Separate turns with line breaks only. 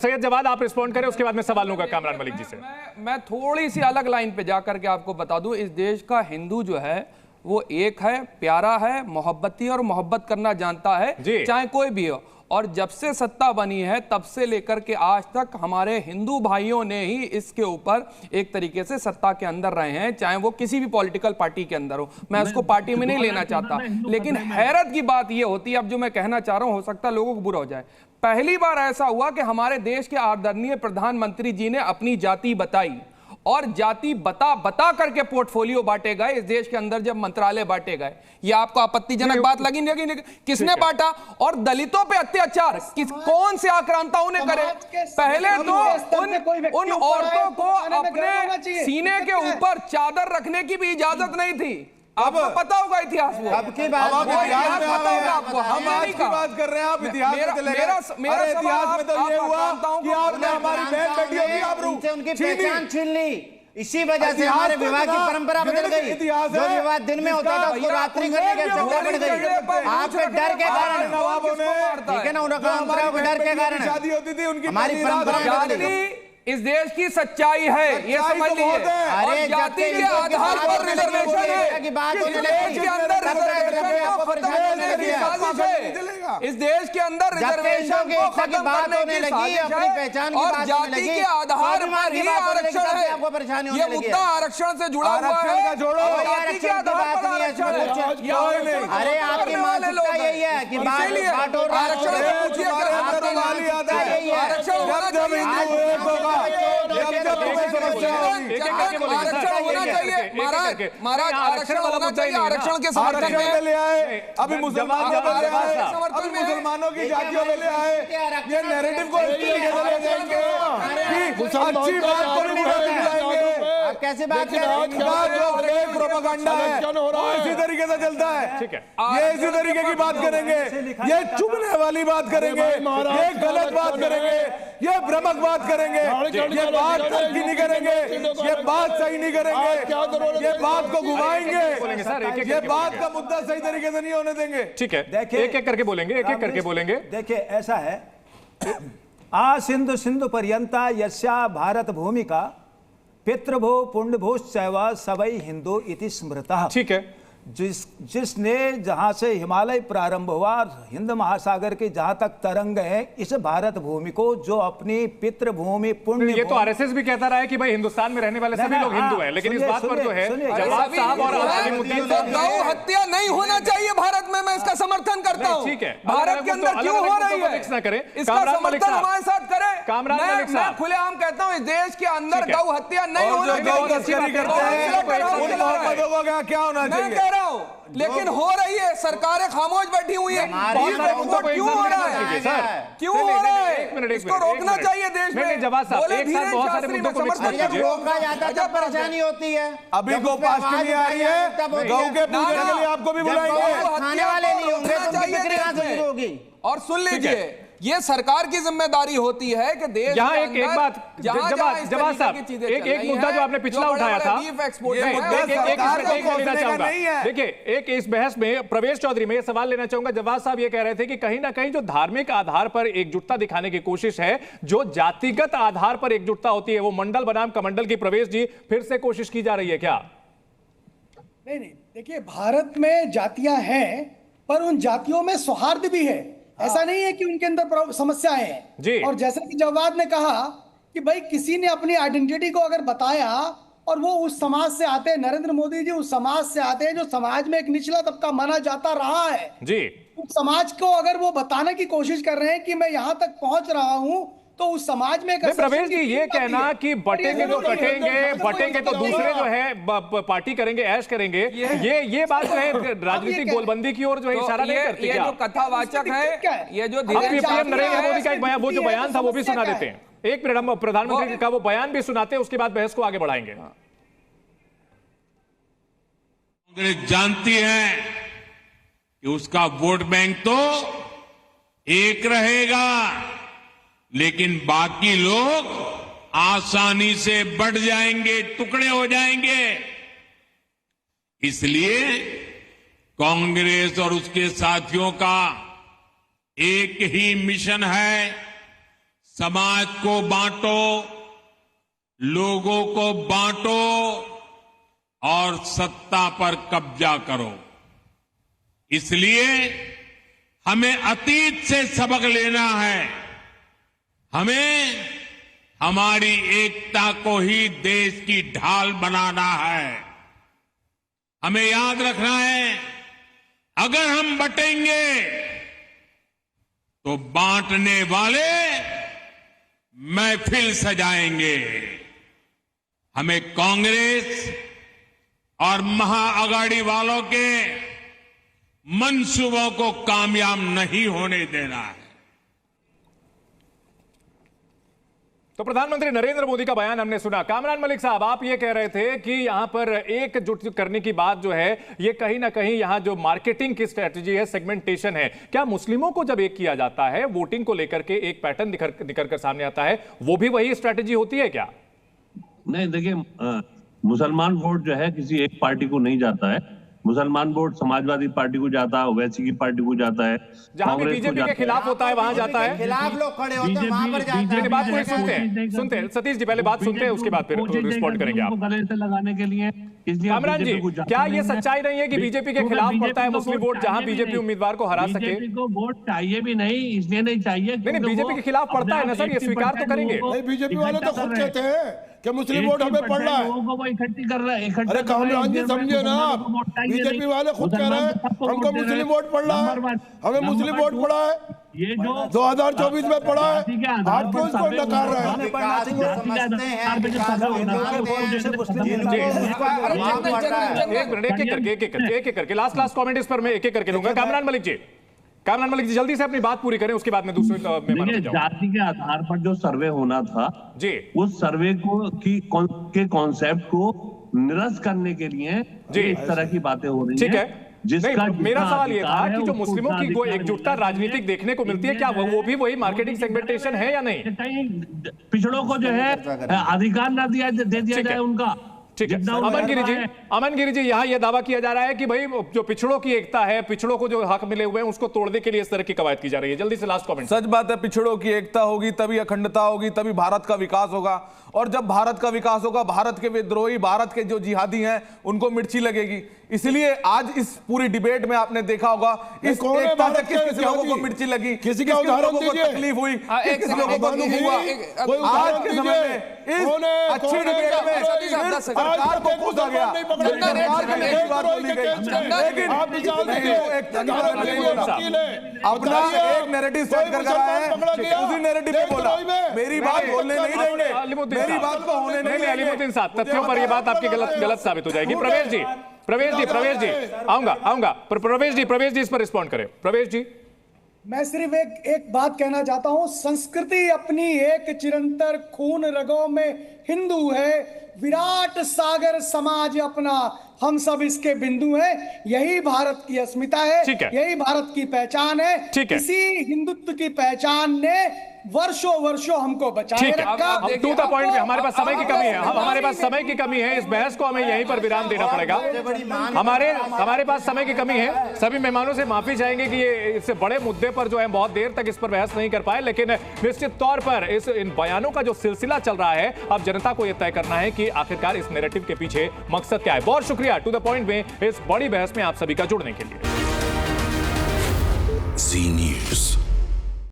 सैयद जवाद आप रिस्पॉन्ड करें, उसके बाद मैं सवाल लूंगा कामरान मलिक जी से।
मैं थोड़ी सी अलग लाइन पे जाकर के आपको बता दूं, इस देश का हिंदू जो है वो एक है, प्यारा है, मोहब्बती और मोहब्बत करना जानता है, चाहे कोई भी हो। और जब से सत्ता बनी है तब से लेकर के आज तक हमारे हिंदू भाइयों ने ही इसके ऊपर एक तरीके से सत्ता के अंदर रहे हैं, चाहे वो किसी भी पॉलिटिकल पार्टी के अंदर हो। मैं उसको पार्टी में नहीं लेना चाहता, लेकिन हैरत की बात ये होती है, अब जो मैं कहना चाह रहा हूं हो सकता है लोगों को बुरा हो जाए, पहली बार ऐसा हुआ कि हमारे देश के आदरणीय प्रधानमंत्री जी ने अपनी जाति बताई और जाति बता करके पोर्टफोलियो बांटे गए इस देश के अंदर, जब मंत्रालय बांटे गए। ये आपको आपत्तिजनक बात लगी नहीं? किसने बांटा? और दलितों पे अत्याचार कौन से आक्रांताओं ने करे? पहले तो उन औरतों को अपने सीने के ऊपर चादर रखने की भी इजाजत नहीं थी। आपको पता होगा इतिहास, वो
अब की बात
पता होगा आपको।
हम आज की बात कर रहे हैं, आप इतिहास में चले गए।
मेरा
इतिहास में तो ये हुआ कि आपने हमारी बहन बेटियों की आबरू
उनकी पहचान छीन ली। इसी वजह से हमारे विवाह की परंपरा बदल गई। जो विवाह दिन में होता था उसको रात्रि करने की चर्चा बढ़ गई। आपके डर के कारण, ठीक है ना, उनके डर के कारण
शादी होती थी उनकी,
हमारी परंपरा
इस देश की सच्चाई है, ये समझ लीजिए। और जाति के आधार पर रिजर्वेशन है, देश के अंदर इस देश के अंदर रिजर्वेशन को खत्म करने की साजिश है और जाति के आधार पर ही आरक्षण है। ये मुद्दा आरक्षण से जुड़ा हुआ है। जाति के आधार पर आरक्षण है।
अरे आपकी मानसिकता यही है कि
आरक्षण होना चाहिए महाराज, आरक्षण होना चाहिए। आरक्षण के समर्थन में
ले आए, अभी मुसलमान अभी मुसलमानों की जातियों में ले आए। ये नैरेटिव को अच्छी बात को
कैसे बात कर
प्रोपेगेंडा है वो इसी तरीके से चलता है।
ठीक है,
ये इसी तरीके की बात करेंगे, ये चुभने वाली बात करेंगे, ये गलत बात करेंगे, ये भ्रमक बात करेंगे, ये बात की नहीं करेंगे, ये बात सही नहीं करेंगे, ये बात को घुमाएंगे, ये बात का मुद्दा सही तरीके से नहीं होने देंगे।
ठीक है, एक एक करके बोलेंगे, एक एक करके बोलेंगे।
देखिए ऐसा है, आ सिंधु सिंधु पर्यंता यस्या भारत भूमिका पितृभो पुण्यभूश्चैव सवै हिंदू इति स्मृतः।
ठीक है,
जिसने जहां से हिमालय प्रारंभ हुआ, हिंद महासागर के जहां तक तरंग है, इस भारत भूमि को जो अपनी पितृभूमि पुण्य,
ये तो आरएसएस भी कहता रहा है कि भाई हिंदुस्तान में रहने वाले सभी लोग हिंदू हैं, लेकिन इस बात पर जो है जवाब साहब और
गौ हत्या नहीं होना चाहिए भारत में, मैं इसका समर्थन करता हूं।
ठीक है,
भारत के अंदर क्यों हो रही है
ना करें,
इसका समर्थन हमारे साथ करें।
कामरान मलिक साहब,
खुलेआम कहता हूं इस देश के अंदर गौ हत्या नहीं होना चाहिए।
क्या होना चाहिए
लेकिन हो रही है, सरकारें खामोश बैठी हुई है। क्यों हो रहा है सर, क्यों हो रहा है? इसको रोकना चाहिए देश में।
जवाब साहब, एक साथ बहुत सारे मुद्दों को मिक्स मत कीजिए।
रोका जाता जब परेशानी होती है।
अभी गोपाष्टमी आ रही है, गौ के पूजन के लिए आपको भी बुलाएंगे,
खाने वाले नहीं होंगे तो बिक्री कहां से शुरू होगी?
और सुन लीजिए, ये सरकार की जिम्मेदारी होती है कि देश
यहाँ एक बात जवाब साहब, एक मुद्दा जो आपने पिछला उठाया था, देखिए एक इस बहस में प्रवेश चौधरी में सवाल लेना चाहूंगा। जवाब साहब ये कह रहे थे कि कहीं ना कहीं जो धार्मिक आधार पर एकजुटता दिखाने की कोशिश है, जो जातिगत आधार पर एकजुटता होती है, वो मंडल बनाम कमंडल की प्रवेश जी फिर से कोशिश की जा रही है क्या?
नहीं, देखिए भारत में जातियां हैं, पर उन जातियों में सौहार्द भी है। ऐसा नहीं है कि उनके अंदर समस्याएं हैं। और जैसे कि जवाद ने कहा कि भाई किसी ने अपनी आइडेंटिटी को अगर बताया और वो उस समाज से आते हैं, नरेंद्र मोदी जी उस समाज से आते हैं जो समाज में एक निचला तबका माना जाता रहा है
जी।
उस समाज को अगर वो बताने की कोशिश कर रहे हैं कि मैं यहां तक पहुंच रहा हूं, तो उस समाज में
प्रवेश जी ये कहना कि बटेंगे तो कटेंगे तो दूसरे जो है पार्टी करेंगे, ऐश करेंगे, ये बात जो है राजनीतिक गोलबंदी की ओर जो है इशारा नहीं करती क्या?
ये जो कथावाचक है, ये जो
पीएम नरेंद्र मोदी का एक बयान, वो जो बयान था वो भी सुना देते हैं। एक मिनट, हम प्रधानमंत्री का वो बयान भी सुनाते हैं, उसके बाद बहस को आगे बढ़ाएंगे।
कांग्रेस जानती है कि उसका वोट बैंक तो एक रहेगा, लेकिन बाकी लोग आसानी से बढ़ जाएंगे, टुकड़े हो जाएंगे। इसलिए कांग्रेस और उसके साथियों का एक ही मिशन है, समाज को बांटो, लोगों को बांटो और सत्ता पर कब्जा करो। इसलिए हमें अतीत से सबक लेना है। हमें हमारी एकता को ही देश की ढाल बनाना है। हमें याद रखना है, अगर हम बटेंगे तो बांटने वाले महफिल सजाएंगे। हमें कांग्रेस और महाअघाड़ी वालों के मंसूबों को कामयाब नहीं होने देना है।
तो प्रधानमंत्री नरेंद्र मोदी का बयान हमने सुना। कामरान मलिक साहब, आप ये कह रहे थे कि यहां पर एकजुट करने की बात जो है, ये कहीं ना कहीं यहां जो मार्केटिंग की स्ट्रेटजी है, सेगमेंटेशन है, क्या मुस्लिमों को जब एक किया जाता है, वोटिंग को लेकर के एक पैटर्न निकल कर सामने आता है, वो भी वही स्ट्रेटजी होती है क्या?
नहीं, देखिए, मुसलमान वोट जो है किसी एक पार्टी को नहीं जाता है। मुसलमान वोट समाजवादी पार्टी को जाता है, ओवैसी की पार्टी को जाता है,
जहां भी बीजेपी के खिलाफ होता है वहां जाता है।
खिलाफ लोग खड़े होते हैं वहां पर जाता है।
बात को सुनते हैं सतीश जी, पहले बात सुनते हैं, उसके बाद फिर रिस्पॉन्ड करेंगे आप।
गले से लगाने के लिए
कामरान जी, क्या ये सच्चाई नहीं है कि बीजेपी के खिलाफ पड़ता है मुस्लिम वोट, जहां बीजेपी उम्मीदवार को हरा सके?
बीजेपी को वोट चाहिए भी नहीं, इसलिए नहीं चाहिए।
नहीं, बीजेपी के खिलाफ पड़ता है ना सर, ये स्वीकार तो करेंगे।
बीजेपी वाले तो खुद कहते हैं कि मुस्लिम वोट हमें पड़ रहा है।
लोगों को वो इकट्ठी कर रहा है।
अरे कामरान जी समझे ना, बीजेपी वाले खुद कह रहे हैं हमको मुस्लिम वोट पड़ रहा है, हमें मुस्लिम वोट पड़ा है।
ये जो
2024 में पड़ा है, आप क्यों इसको नकार रहे हैं?
एक करके लास्ट कमेंट इस पर मैं एक करके लूंगा। कामरान मलिक जी जल्दी से अपनी बात पूरी करें, उसके बाद में दूसरे
जाति के आधार पर जो सर्वे होना था
जी,
उस सर्वे के कॉन्सेप्ट को निरस्त करने के लिए इस तरह की बातें हो रही हैं।
ठीक है, मेरा सवाल ये था कि जो मुस्लिमों की कोई एकजुटता राजनीतिक देखने को मिलती है, क्या वो भी वही मार्केटिंग सेगमेंटेशन है या नहीं?
पिछड़ों को जो है अधिकार ना दे दिया जाए उनका।
ठीक है, अमन गिरी जी, यहाँ यह दावा किया जा रहा है कि भाई जो पिछड़ों की एकता है, पिछड़ों को जो हक मिले हुए हैं, उसको तोड़ने के लिए इस तरह की कवायद की जा रही है। जल्दी से लास्ट कमेंट।
सच बात है, पिछड़ों की एकता होगी तभी अखंडता होगी, तभी भारत का विकास होगा। और जब भारत का विकास होगा, भारत के विद्रोही, भारत के जो जिहादी हैं, उनको मिर्ची लगेगी। इसलिए आज इस पूरी डिबेट में आपने देखा होगा, इस एकता से किस लोगों को मिर्ची लगी,
किसी का उदाहरण
को तकलीफ हुई, किस लोगों को दुख हुआ। आज के समय में इस अच्छी डिबेट में सरकार को कूदा गया, सरकार के लिए बात बोली गई, लेकिन अपना एक नैरेटिव सेट कर रहा है, उसी नैरेटिव पे बोला मेरी बात बोलने नहीं देंगे, मेरी बात को होने नहीं देंगे।
अलीमुद्दीन साहब, तथ्यों पर ये बात आपकी गलत साबित हो जाएगी। प्रवेश जी आऊंगा प्रवेश जी इस पर रिस्पॉन्ड करें। प्रवेश जी,
मैं सिर्फ एक बात कहना चाहता हूं। संस्कृति अपनी एक चिरंतर खून रगों में हिंदू है, विराट सागर समाज अपना, हम सब इसके बिंदु हैं। यही भारत की अस्मिता है, यही भारत की पहचान है। इसी हिंदुत्व की पहचान ने वर्षों हमको बचाए रखा।
टू द पॉइंट में हमारे पास समय की कमी है, हमारे पास समय की कमी है। इस बहस को हमें यहीं पर विराम देना पड़ेगा। हमारे पास समय की कमी है। सभी मेहमानों से माफी चाहेंगे कि ये इससे बड़े मुद्दे पर जो है बहुत देर तक इस पर बहस नहीं कर पाए, लेकिन निश्चित तौर पर इन बयानों का जो सिलसिला चल रहा है, अब जनता को यह तय करना है कि आखिरकार इस नैरेटिव के पीछे मकसद क्या है। बहुत शुक्रिया टू द पॉइंट में इस बड़ी बहस में आप सभी का जुड़ने के लिए।